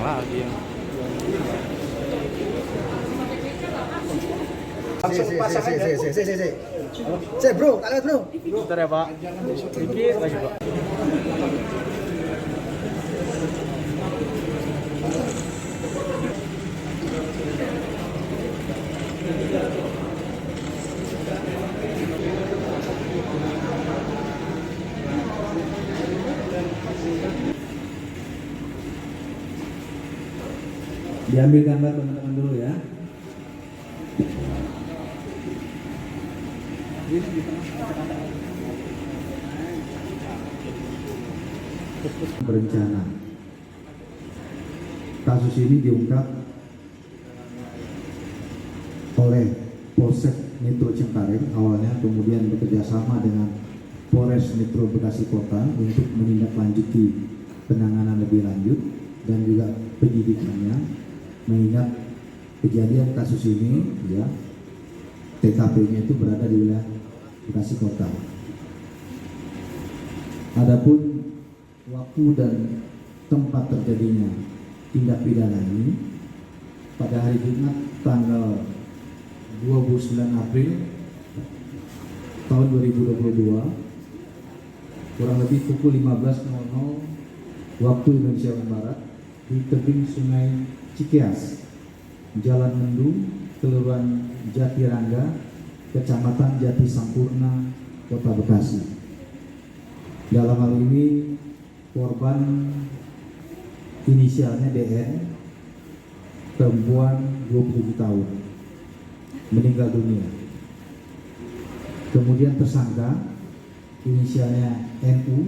lagi yang Langsung pasang aja. Bro, tak lihat bro. bentar ya Pak, dikit lagi Pak. Diambil gambar teman-teman dulu ya. Berencana. Kasus ini diungkap oleh Polsek Metro Cengkareng awalnya, kemudian bekerjasama dengan Polres Metro Bekasi Kota untuk menindaklanjuti penanganan lebih lanjut dan juga penyidikannya, mengingat kejadian kasus ini ya TKP-nya itu berada di wilayah Bekasi Kota. Adapun waktu dan tempat terjadinya tindak pidana ini pada hari Jumat tanggal 29 April tahun 2022 kurang lebih pukul 15.00 waktu Indonesia Barat di tebing Sungai Cikeas, Jalan Mendung, Kelurahan Jatirangga, Kecamatan Jati Sampurna, Kota Bekasi. Dalam hal ini korban inisialnya DN, perempuan 27 tahun, meninggal dunia. Kemudian tersangka inisialnya NU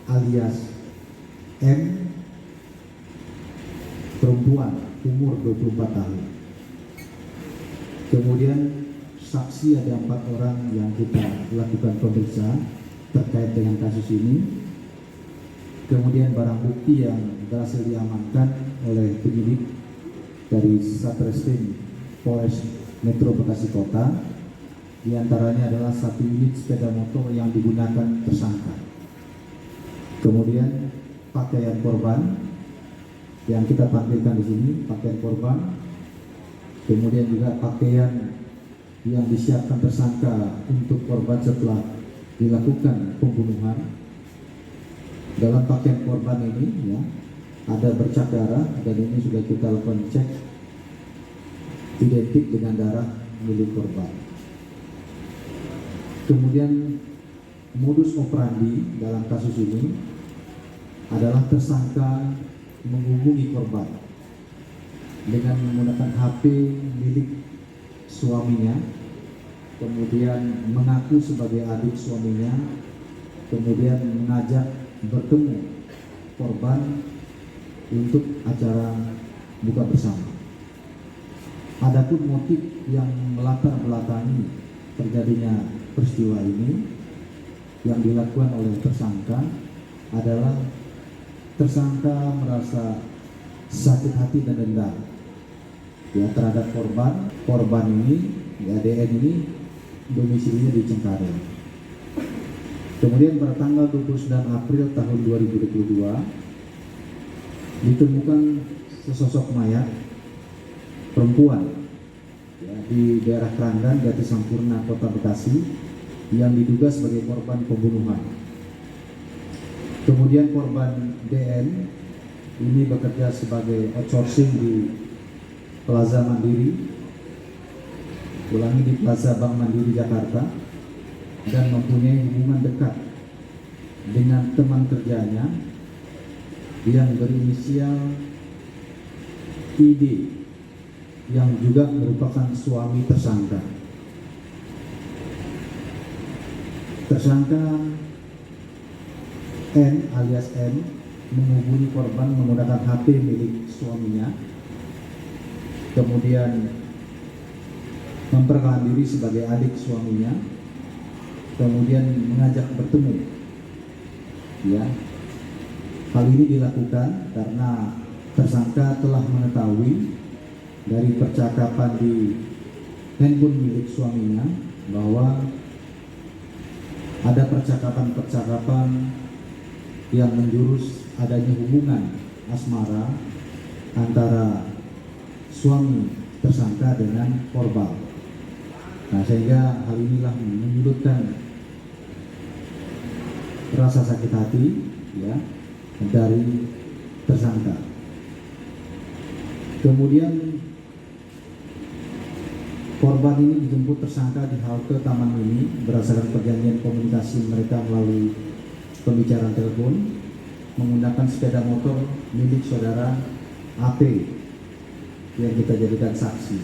alias M, perempuan umur 24 tahun. Kemudian saksi ada 4 orang yang kita lakukan pemeriksaan terkait dengan kasus ini. Kemudian barang bukti yang berhasil diamankan oleh penyidik dari Satreskrim Polres Metro Bekasi Kota, diantaranya adalah 1 unit sepeda motor yang digunakan tersangka. Kemudian pakaian korban yang kita tampilkan di sini, pakaian korban, kemudian juga pakaian yang disiapkan tersangka untuk korban setelah dilakukan pembunuhan. Dalam pakaian korban ini ya ada bercak darah dan ini sudah kita lakukan cek identik dengan darah milik korban. Kemudian modus operandi dalam kasus ini adalah tersangka menghubungi korban dengan menggunakan HP milik suaminya, kemudian mengaku sebagai adik suaminya, kemudian mengajak bertemu korban untuk acara buka bersama. Adapun motif yang melatar belakangi terjadinya peristiwa ini yang dilakukan oleh tersangka adalah tersangka merasa sakit hati dan dendam ya terhadap korban. Korban ini ya DN ini domisilinya di Cengkareng. Kemudian pada tanggal 29 April tahun 2022 ditemukan sesosok mayat perempuan ya, di daerah Keranggan, Jati Sampurna, Kota Bekasi yang diduga sebagai korban pembunuhan. Kemudian korban DN ini bekerja sebagai outsourcing di Plaza Mandiri, di Plaza Bank Mandiri Jakarta, dan mempunyai hubungan dekat dengan teman kerjanya yang berinisial ID yang juga merupakan suami tersangka. Tersangka N alias M menghubungi korban menggunakan HP milik suaminya, kemudian memperkenalkan diri sebagai adik suaminya, kemudian mengajak bertemu. Ya, hal ini dilakukan karena tersangka telah mengetahui dari percakapan di handphone milik suaminya bahwa ada percakapan-percakapan yang menjurus adanya hubungan asmara antara suami tersangka dengan korban. Nah, sehingga hal inilah menyulitkan rasa sakit hati ya dari tersangka. Kemudian korban ini dijemput tersangka di halte Taman Mini berdasarkan perjanjian komunikasi mereka melalui pembicaraan telepon menggunakan sepeda motor milik saudara AP yang kita jadikan saksi.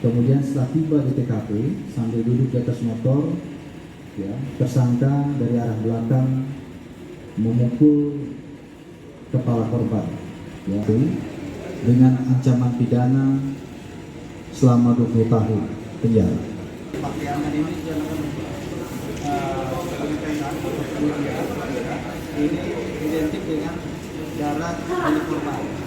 Kemudian setelah tiba di TKP sambil duduk di atas motor, ya, tersangka dari arah belakang memukul kepala korban, ya, dengan ancaman pidana selama 20 tahun penjara. Pakaiannya ini ini identik dengan darah milik korban.